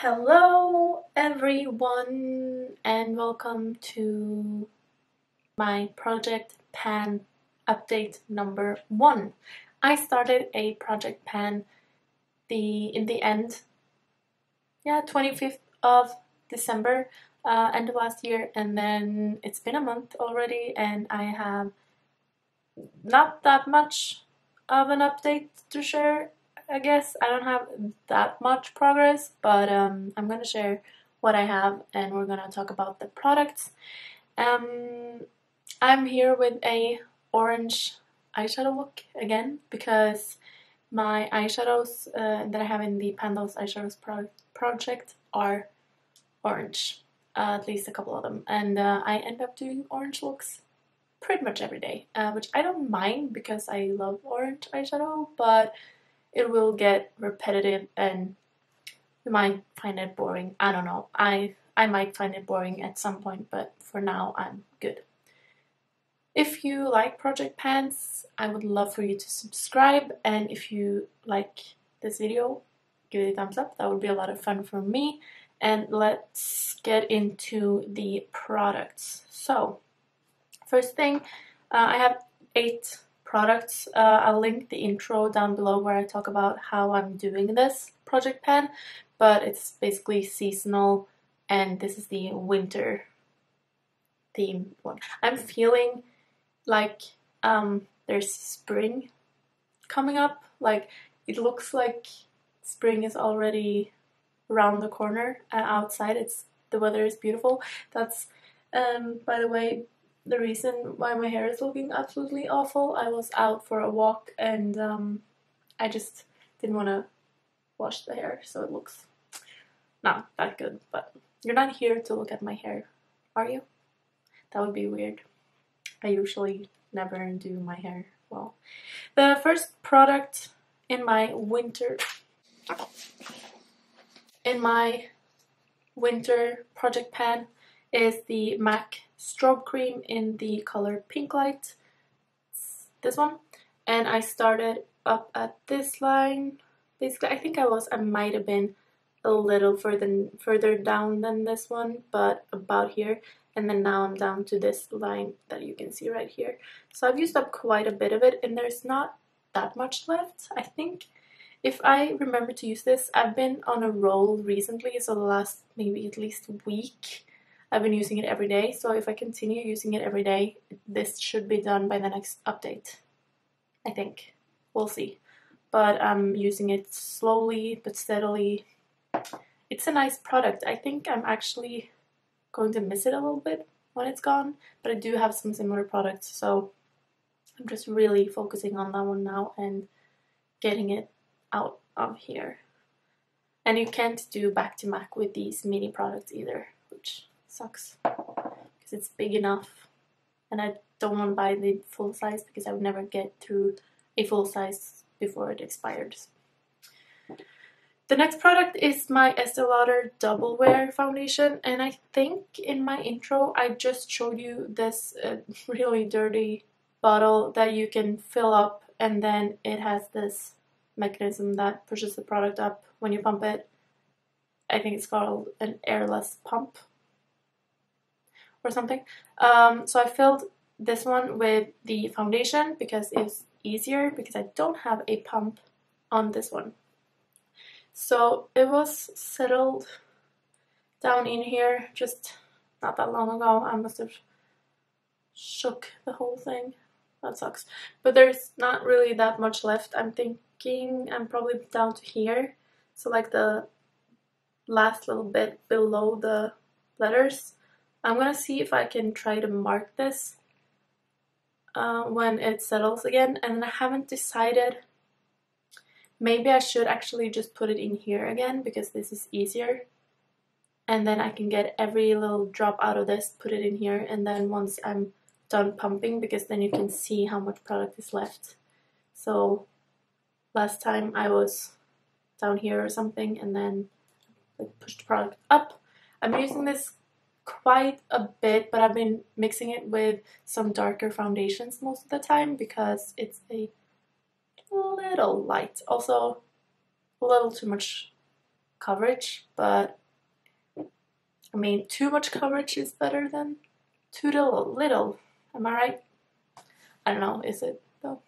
Hello everyone and welcome to my Project Pan update number 1. I started a Project Pan in the end, 25th of December, end of last year, and then it's been a month already and I have not that much of an update to share. I guess I don't have that much progress, but I'm gonna share what I have and we're gonna talk about the products. I'm here with a orange eyeshadow look again because my eyeshadows that I have in the Pandos Eyeshadows project are orange, at least a couple of them, and I end up doing orange looks pretty much every day, which I don't mind because I love orange eyeshadow, but it will get repetitive and you might find it boring. I don't know. I might find it boring at some point, but for now I'm good. If you like Project Pans, I would love for you to subscribe, and if you like this video, give it a thumbs up. That would be a lot of fun for me. And let's get into the products. So, first thing, I have 8 products. I'll link the intro down below where I talk about how I'm doing this Project Pan, but it's basically seasonal and this is the winter theme one. I'm feeling like there's spring coming up. Like it looks like spring is already around the corner outside. The weather is beautiful. That's by the way the reason why my hair is looking absolutely awful. I was out for a walk and I just didn't want to wash the hair, so it looks not that good. But you're not here to look at my hair, are you? That would be weird. I usually never do my hair well. The first product in my winter Project Pan is the MAC Strobe Cream in the color Pink Light. It's this one. And I started up at this line. Basically, I think I might have been a little further down than this one, but about here. And then now I'm down to this line that you can see right here. So I've used up quite a bit of it and there's not that much left. I think if I remember to use this, I've been on a roll recently, so the last maybe at least week I've been using it every day. So if I continue using it every day, this should be done by the next update. I think. We'll see. But I'm using it slowly but steadily. It's a nice product. I think I'm actually going to miss it a little bit when it's gone, but I do have some similar products, so I'm just really focusing on that one now and getting it out of here. And you can't do back to MAC with these mini products either, which sucks because it's big enough and I don't want to buy the full size because I would never get through a full size before it expired. The next product is my Estee Lauder Double Wear Foundation, and I think in my intro I just showed you this really dirty bottle that you can fill up, and then it has this mechanism that pushes the product up when you pump it. I think it's called an airless pump or something. So I filled this one with the foundation because it's easier because I don't have a pump on this one. So it was settled down in here just not that long ago. I must have shook the whole thing. That sucks. But there's not really that much left. I'm thinking I'm probably down to here. So like the last little bit below the letters. I'm gonna see if I can try to mark this when it settles again. And I haven't decided. Maybe I should actually just put it in here again because this is easier. And then I can get every little drop out of this, put it in here, and then once I'm done pumping, because then you can see how much product is left. So last time I was down here or something and then like pushed the product up. I'm using this quite a bit, but I've been mixing it with some darker foundations most of the time because it's a little light. Also a little too much coverage, but I mean, too much coverage is better than too little. Am I right? I don't know, is it though?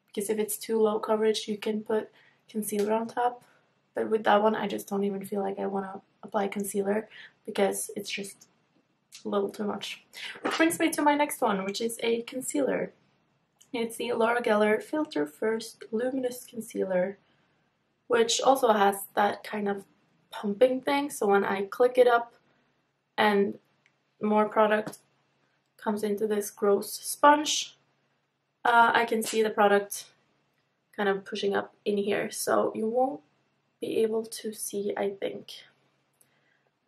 Because if it's too low coverage, you can put concealer on top. But with that one, I just don't even feel like I want to apply concealer because it's just a little too much. Which brings me to my next one, which is a concealer. It's the Laura Geller Filter First Luminous Concealer, which also has that kind of pumping thing. So when I click it up and more product comes into this gross sponge, I can see the product kind of pushing up in here. So you won't be able to see, I think.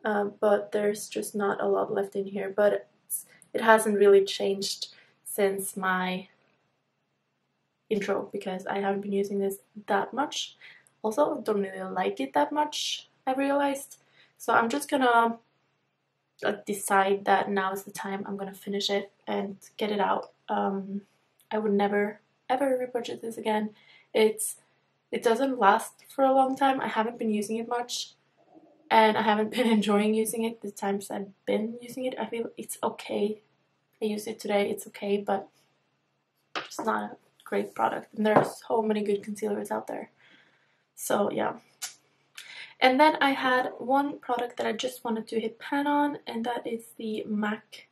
But there's just not a lot left in here. But it hasn't really changed since my intro because I haven't been using this that much. Also, don't really like it that much, I realized. So I'm just gonna decide that now is the time I'm gonna finish it and get it out. I would never ever repurchase this again. It doesn't last for a long time. I haven't been using it much, and I haven't been enjoying using it the times I've been using it. I feel it's okay. I use it today, it's okay, but it's not a great product. And there are so many good concealers out there. So yeah. And then I had one product that I just wanted to hit pan on, and that is the MAC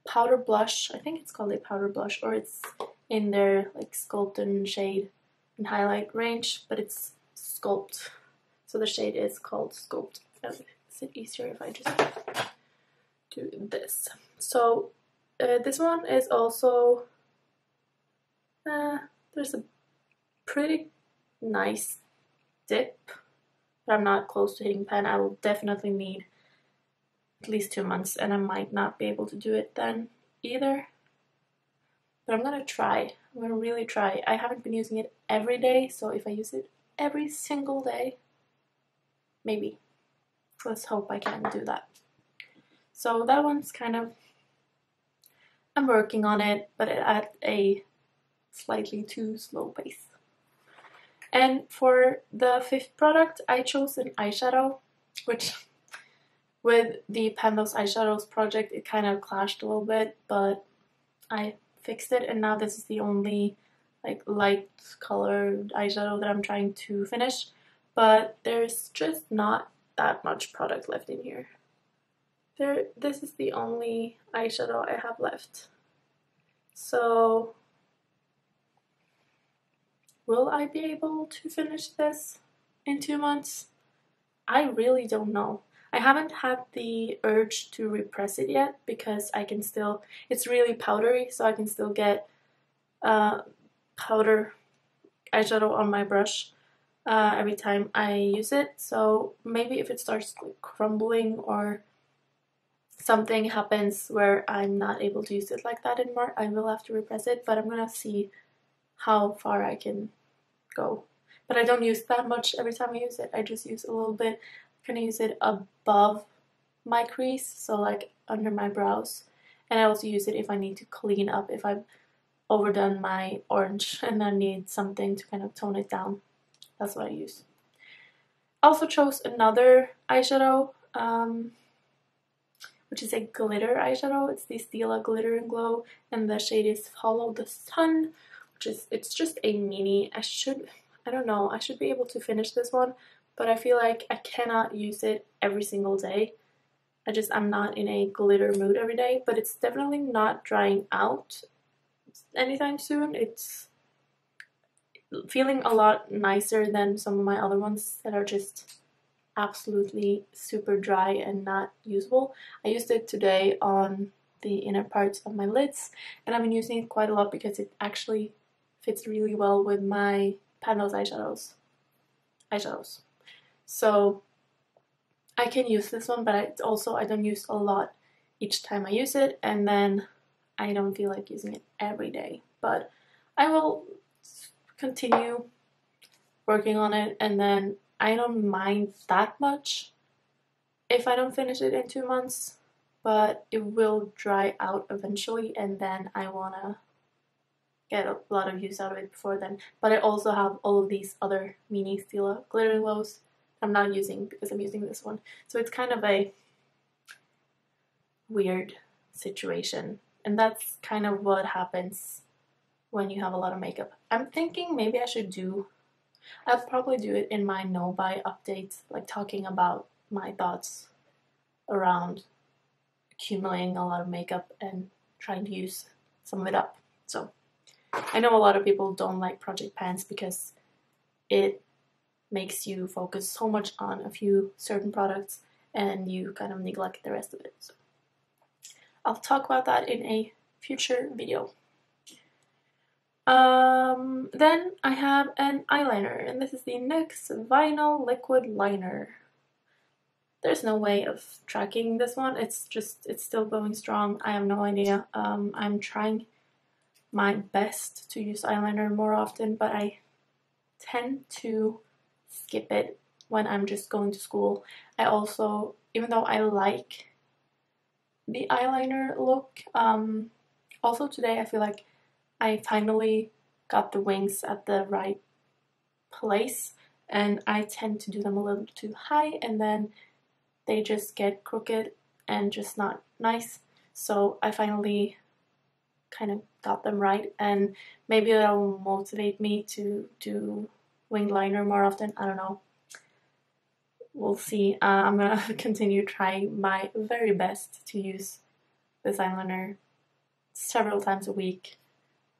powder blush. I think it's called a powder blush, or it's in their like Sculpt and shade and highlight range, but it's Sculpt. So the shade is called Sculpt. Is it easier if I just do this? So this one is also, there's a pretty nice dip, but I'm not close to hitting pan. I will definitely need at least 2 months, and I might not be able to do it then either. But I'm gonna try. I'm gonna really try. I haven't been using it every day, so if I use it every single day, maybe. Let's hope I can do that. So that one's kind of, I'm working on it, but at a slightly too slow pace. And for the fifth product, I chose an eyeshadow, which with the Those Eyeshadows project, it kind of clashed a little bit, but I fixed it, and now this is the only like light colored eyeshadow that I'm trying to finish. But there's just not that much product left in here. This is the only eyeshadow I have left. So will I be able to finish this in 2 months? I really don't know. I haven't had the urge to repress it yet because I can still, it's really powdery, so I can still get powder eyeshadow on my brush every time I use it. So maybe if it starts like crumbling or something happens where I'm not able to use it like that anymore, I will have to repress it, but I'm gonna see how far I can go. But I don't use that much every time I use it. I just use a little bit. I'm gonna use it above my crease, so like under my brows. And I also use it if I need to clean up, if I've overdone my orange and I need something to kind of tone it down. That's what I use. I also chose another eyeshadow, which is a glitter eyeshadow. It's the Stila Glitter and Glow, and the shade is Follow the Sun, which is, it's just a mini. I don't know, I should be able to finish this one, but I feel like I cannot use it every single day. I'm not in a glitter mood every day, but it's definitely not drying out anytime soon. It's feeling a lot nicer than some of my other ones that are just absolutely super dry and not usable. I used it today on the inner parts of my lids, and I've been using it quite a lot because it actually fits really well with my Those eyeshadows. So I can use this one, but I don't use a lot each time I use it, and then I don't feel like using it every day. But I will continue working on it, and then I don't mind that much if I don't finish it in 2 months, but it will dry out eventually, and then I want to get a lot of use out of it before then. But I also have all of these other mini Stila Glitter and Glows I'm not using because I'm using this one. So it's kind of a weird situation, and that's kind of what happens when you have a lot of makeup. I'm thinking maybe I'll probably do it in my no buy updates, like talking about my thoughts around accumulating a lot of makeup and trying to use some of it up. So I know a lot of people don't like project pans because it makes you focus so much on a few certain products and you kind of neglect the rest of it. So I'll talk about that in a future video. Then I have an eyeliner, and this is the NYX Vinyl Liquid Liner. There's no way of tracking this one. It's still going strong. I have no idea. I'm trying my best to use eyeliner more often, but I tend to skip it when I'm just going to school. I also, even though I like the eyeliner look, also today I feel like I finally got the wings at the right place, and I tend to do them a little too high and then they just get crooked and just not nice. So I finally kind of got them right, and maybe that'll motivate me to do winged liner more often. I don't know. We'll see. I'm gonna continue trying my very best to use this eyeliner several times a week,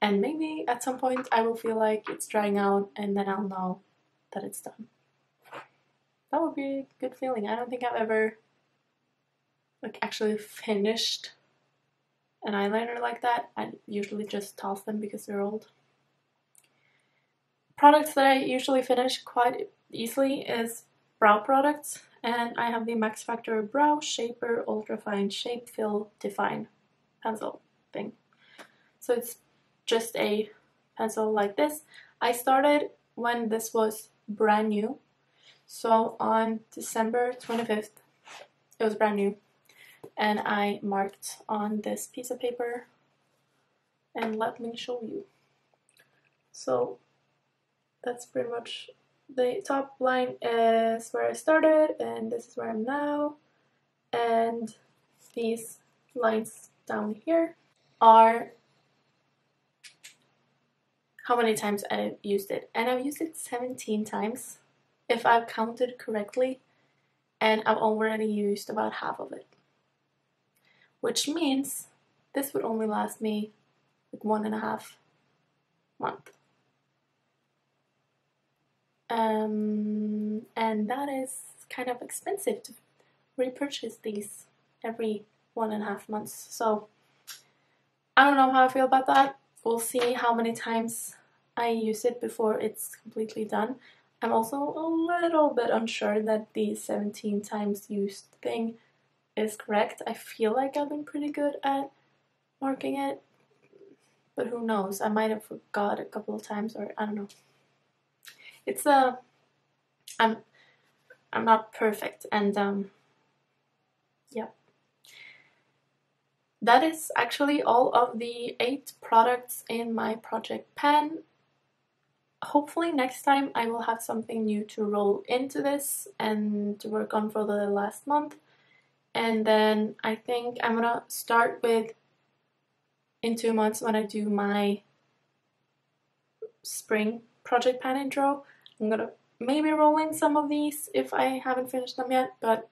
and maybe at some point I will feel like it's drying out and then I'll know that it's done. That would be a good feeling. I don't think I've ever actually finished an eyeliner like that. I usually just toss them because they're old. Products that I usually finish quite easily is brow products, and I have the Max Factor Brow Shaper Ultra Fine Shape Fill Define pencil thing. So it's just a pencil like this. I started when this was brand new, so on December 25th it was brand new, and I marked on this piece of paper, and let me show you. So that's pretty much the top line is where I started, and this is where I'm now, and these lines down here are how many times I've used it, and I've used it 17 times if I've counted correctly, and I've already used about half of it, which means this would only last me like 1.5 months. And that is kind of expensive to repurchase these every 1.5 months. So I don't know how I feel about that. We'll see how many times I use it before it's completely done. I'm also a little bit unsure that the 17 times used thing is correct. I feel like I've been pretty good at marking it, but who knows? I might have forgot a couple of times, or I don't know. It's I'm not perfect, and yeah. That is actually all of the 8 products in my project pan. Hopefully next time I will have something new to roll into this and to work on for the last month. And then I think I'm gonna start with, in 2 months when I do my spring project pan intro, I'm gonna maybe roll in some of these if I haven't finished them yet, but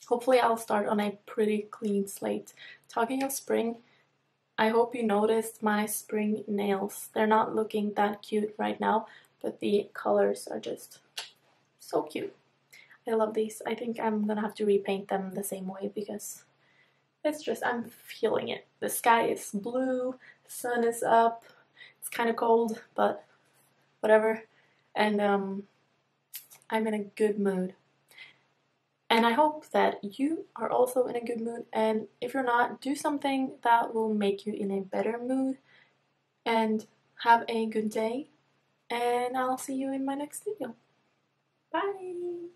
hopefully I'll start on a pretty clean slate. Talking of spring, I hope you noticed my spring nails. They're not looking that cute right now, but the colors are just so cute. I love these. I think I'm gonna have to repaint them the same way because it's just, I'm feeling it. The sky is blue, the sun is up, it's kind of cold, but whatever. And I'm in a good mood. And I hope that you are also in a good mood, and if you're not, do something that will make you in a better mood, and have a good day, and I'll see you in my next video. Bye!